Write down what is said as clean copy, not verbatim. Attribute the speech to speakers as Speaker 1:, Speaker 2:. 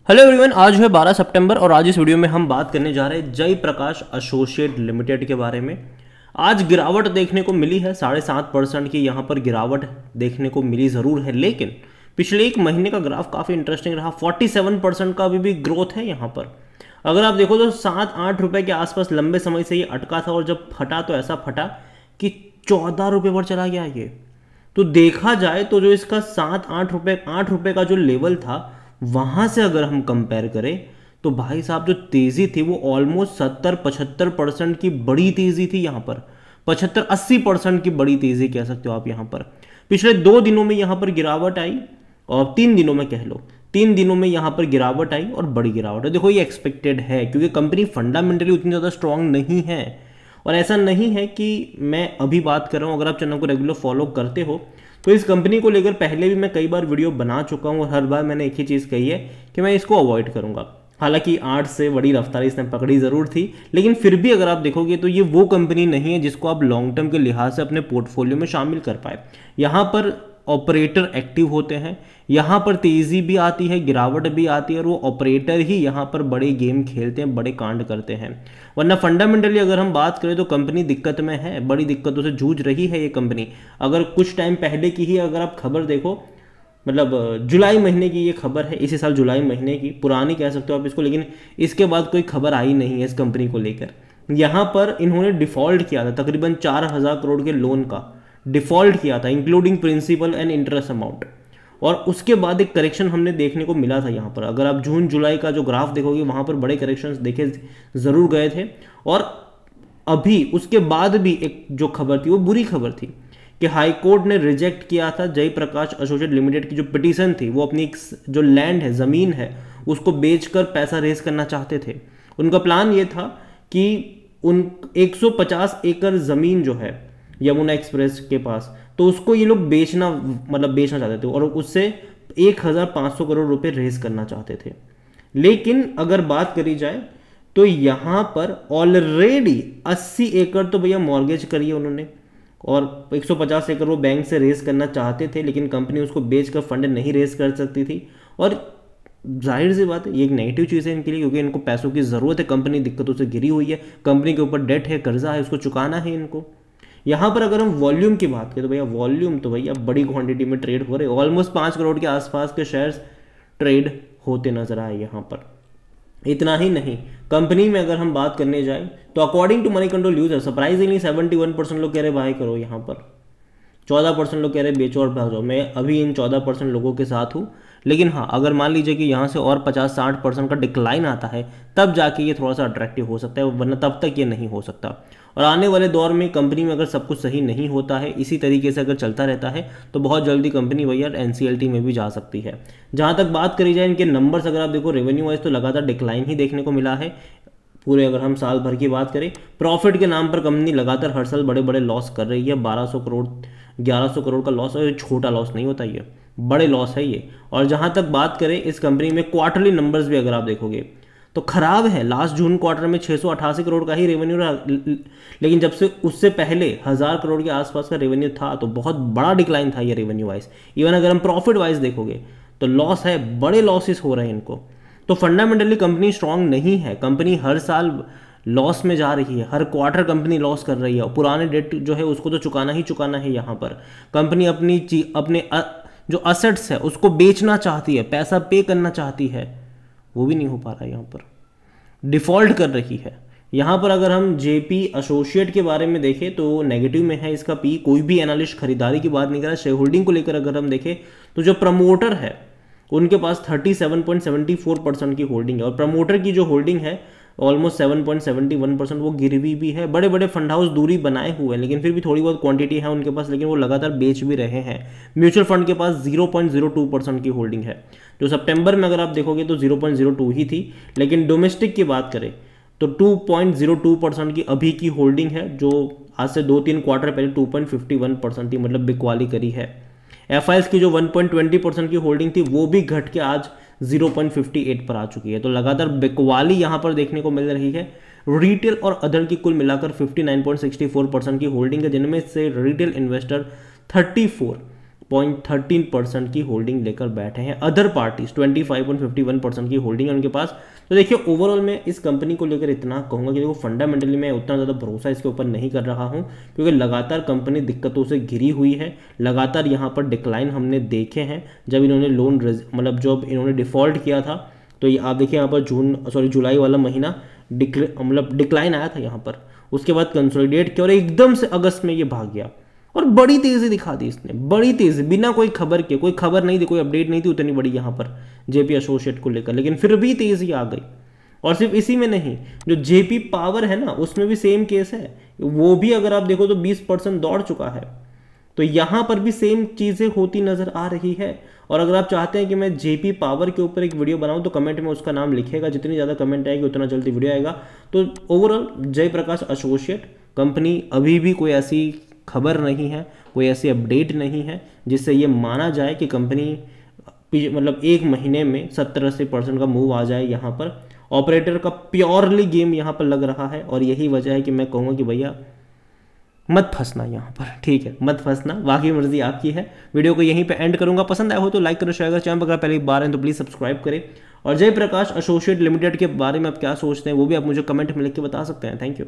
Speaker 1: Hello everyone, आज है 12 सितंबर और आज इस वीडियो में हम बात करने जा रहे हैं जय प्रकाश एसोसिएट लिमिटेड के बारे में। आज गिरावट देखने को मिली है, 7.5% की यहाँ पर गिरावट देखने को मिली ज़रूर है, लेकिन पिछले एक महीने का ग्राफ काफ़ी इंटरेस्टिंग रहा। 47% का अभी भी ग्रोथ है यहाँ पर। अगर आप देखो तो 7-8 रुपये के आसपास लंबे समय से ये अटका था और जब फटा तो ऐसा फटा कि 14 रुपये पर चला गया ये। तो देखा जाए तो जो इसका 8 रुपये का जो लेवल था वहां से अगर हम कंपेयर करें तो भाई साहब जो तेजी थी वो ऑलमोस्ट 70-75% की बड़ी तेजी थी यहाँ पर। 75-80% की बड़ी तेजी कह सकते हो आप यहाँ पर। पिछले 2 दिनों में यहाँ पर गिरावट आई और 3 दिनों में कह लो, 3 दिनों में यहाँ पर गिरावट आई और बड़ी गिरावट है। देखो ये एक्सपेक्टेड है क्योंकि कंपनी फंडामेंटली उतनी ज़्यादा स्ट्रांग नहीं है। और ऐसा नहीं है कि मैं अभी बात कर रहा हूँ, अगर आप चैनल को रेगुलर फॉलो करते हो तो इस कंपनी को लेकर पहले भी मैं कई बार वीडियो बना चुका हूँ और हर बार मैंने एक ही चीज़ कही है कि मैं इसको अवॉइड करूँगा। हालांकि 8 से बड़ी रफ्तार इसने पकड़ी ज़रूर थी, लेकिन फिर भी अगर आप देखोगे तो ये वो कंपनी नहीं है जिसको आप लॉन्ग टर्म के लिहाज से अपने पोर्टफोलियो में शामिल कर पाए। यहाँ पर ऑपरेटर एक्टिव होते हैं, यहाँ पर तेज़ी भी आती है, गिरावट भी आती है और वो ऑपरेटर ही यहाँ पर बड़े गेम खेलते हैं, बड़े कांड करते हैं। वरना फंडामेंटली अगर हम बात करें तो कंपनी दिक्कत में है, बड़ी दिक्कतों से जूझ रही है ये कंपनी। अगर कुछ टाइम पहले की ही अगर आप खबर देखो, मतलब जुलाई महीने की ये खबर है, इसी साल जुलाई महीने की, पुरानी कह सकते हो आप इसको, लेकिन इसके बाद कोई खबर आई नहीं है इस कंपनी को लेकर। यहाँ पर इन्होंने डिफ़ॉल्ट किया था, तकरीबन 4,000 करोड़ के लोन का डिफ़ॉल्ट किया था, including principal and interest amount. और उसके बाद एक करेक्शन हमने देखने को मिला था यहाँ पर। अगर आप जून जुलाई का जो ग्राफ देखोगे वहाँ पर बड़े करेक्शंस देखे ज़रूर गए थे। और अभी उसके बाद भी एक जो खबर थी वो बुरी खबर थी कि हाई कोर्ट ने रिजेक्ट किया था जय प्रकाश एसोसिएट लिमिटेड की जो पिटीशन थी। वो अपनी जो लैंड है, ज़मीन है, उसको बेचकर पैसा रेज करना चाहते थे। उनका प्लान ये था कि उन 150 एकड़ ज़मीन जो है यमुना एक्सप्रेस के पास, तो उसको ये लोग बेचना चाहते थे और उससे 1,500 करोड़ रुपए रेज करना चाहते थे। लेकिन अगर बात करी जाए तो यहाँ पर ऑलरेडी 80 एकड़ तो भैया मॉर्गेज करी है उन्होंने और 150 एकड़ वो बैंक से रेज करना चाहते थे, लेकिन कंपनी उसको बेचकर फंड नहीं रेज कर सकती थी। और जाहिर सी बात है ये एक नेगेटिव चीज़ है इनके लिए, क्योंकि इनको पैसों की ज़रूरत है, कंपनी दिक्कतों से घिरी हुई है, कंपनी के ऊपर डेट है, कर्जा है, उसको चुकाना है इनको। यहाँ पर अगर हम वॉल्यूम की बात करें तो भैया वॉल्यूम तो भैया बड़ी क्वांटिटी में ट्रेड हो रहे, ऑलमोस्ट 5 करोड़ के आसपास के शेयर्स ट्रेड होते नजर आए यहाँ पर। इतना ही नहीं, कंपनी में अगर हम बात करने जाए तो according to Moneycontrol user surprisingly 71% लोग कह रहे बाय करो, यहाँ पर 14% लोग कह रहे बेचो और भागो। मैं अभी इन 14% लोगों के साथ हूँ। लेकिन हाँ, अगर मान लीजिए कि यहाँ से और 50-60% का डिक्लाइन आता है तब जाके ये थोड़ा सा अट्रैक्टिव हो सकता है, वरना तब तक ये नहीं हो सकता। और आने वाले दौर में कंपनी में अगर सब कुछ सही नहीं होता है, इसी तरीके से अगर चलता रहता है तो बहुत जल्दी कंपनी भैया NCLT में भी जा सकती है। जहाँ तक बात करी जाए इनके नंबर्स, अगर आप देखो रेवेन्यू वाइज तो लगातार डिक्लाइन ही देखने को मिला है। पूरे अगर हम साल भर की बात करें, प्रॉफिट के नाम पर कंपनी लगातार हर साल बड़े बड़े लॉस कर रही है। 1200 करोड़ 1100 करोड़ का लॉस है, छोटा लॉस नहीं होता, ये बड़े लॉस है ये। और जहाँ तक बात करें इस कंपनी में क्वार्टरली नंबर्स भी अगर आप देखोगे तो खराब है। लास्ट जून क्वार्टर में 688 करोड़ का ही रेवेन्यू रहा, लेकिन जब से उससे पहले 1000 करोड़ के आसपास का रेवेन्यू था, तो बहुत बड़ा डिक्लाइन था ये रेवेन्यू वाइज। इवन अगर हम प्रॉफिट वाइज देखोगे तो लॉस है, बड़े लॉसेस हो रहे हैं इनको। तो फंडामेंटली कंपनी स्ट्रांग नहीं है, कंपनी हर साल लॉस में जा रही है, हर क्वार्टर कंपनी लॉस कर रही है। पुराने डेट जो है उसको तो चुकाना ही चुकाना है। यहाँ पर कंपनी अपने जो असेट्स है उसको बेचना चाहती है, पैसा पे करना चाहती है, वो भी नहीं हो पा रहा है। यहाँ पर डिफ़ॉल्ट कर रही है। यहाँ पर अगर हम JP एसोसिएट के बारे में देखें तो नेगेटिव में है इसका P। कोई भी एनालिस्ट खरीदारी की बात नहीं कर रहा। शेयर होल्डिंग को लेकर अगर हम देखें तो जो प्रमोटर है उनके पास 37.74% की होल्डिंग है और प्रमोटर की जो होल्डिंग है ऑलमोस्ट 7.71%, वो गिरवी भी है। बड़े बड़े फंड हाउस दूरी बनाए हुए हैं, लेकिन फिर भी थोड़ी बहुत क्वांटिटी है उनके पास, लेकिन वो लगातार बेच भी रहे हैं। म्यूचुअल फंड के पास 0.02% की होल्डिंग है, जो सितंबर में अगर आप देखोगे तो 0.02 ही थी। लेकिन डोमेस्टिक की बात करें तो 2.02% की अभी की होल्डिंग है, जो आज से 2-3 क्वार्टर पहले 2.51% थी, मतलब बिकवाली करी है। FIs की जो 1.20% की होल्डिंग थी वो भी घट के आज 0.58 पर आ चुकी है। तो लगातार बिकवाली यहाँ पर देखने को मिल रही है। रिटेल और अदर की कुल मिलाकर 59.64% की होल्डिंग है, जिनमें से रिटेल इन्वेस्टर 13% की होल्डिंग लेकर बैठे हैं। अदर पार्टीज 25.51% की होल्डिंग है उनके पास। तो देखिए ओवरऑल मैं इस कंपनी को लेकर इतना कहूँगा कि देखो फंडामेंटली मैं उतना ज़्यादा भरोसा इसके ऊपर नहीं कर रहा हूँ, क्योंकि लगातार कंपनी दिक्कतों से घिरी हुई है। लगातार यहाँ पर डिक्लाइन हमने देखे हैं जब इन्होंने लोन मतलब जब इन्होंने डिफ़ॉल्ट किया था, तो ये आप देखिए यहाँ पर जुलाई वाला महीना मतलब डिक्लाइन आया था यहाँ पर। उसके बाद कंसोलिडेट किया और एकदम से अगस्त में ये भाग गया और बड़ी तेज़ी दिखा दी इसने, बड़ी तेज़ी, बिना कोई खबर के। कोई खबर नहीं थी, कोई अपडेट नहीं थी उतनी बड़ी यहाँ पर जेपी एसोसिएट को लेकर, लेकिन फिर भी तेज़ी आ गई। और सिर्फ इसी में नहीं, जो जेपी पावर है ना उसमें भी सेम केस है। वो भी अगर आप देखो तो 20% दौड़ चुका है। तो यहाँ पर भी सेम चीज़ें होती नज़र आ रही है। और अगर आप चाहते हैं कि मैं जेपी पावर के ऊपर एक वीडियो बनाऊं तो कमेंट में उसका नाम लिखेगा, जितनी ज़्यादा कमेंट आएगी उतना जल्दी वीडियो आएगा। तो ओवरऑल जयप्रकाश एसोसिएट कंपनी अभी भी कोई ऐसी खबर नहीं है, कोई ऐसी अपडेट नहीं है जिससे ये माना जाए कि कंपनी मतलब एक महीने में 70-80% का मूव आ जाए। यहाँ पर ऑपरेटर का प्योरली गेम यहाँ पर लग रहा है और यही वजह है कि मैं कहूँगा कि भैया मत फंसना यहाँ पर, ठीक है, मत फंसना, बाकी मर्जी आपकी है। वीडियो को यहीं पे एंड करूंगा। पसंद आया हो तो लाइक करो, शेयर करो, चैनल पर अगर पहली बार हैं तो प्लीज़ सब्सक्राइब करें। और जयप्रकाश एसोसिएट लिमिटेड के बारे में आप क्या सोचते हैं वो भी आप मुझे कमेंट में लिख के बता सकते हैं। Thank you.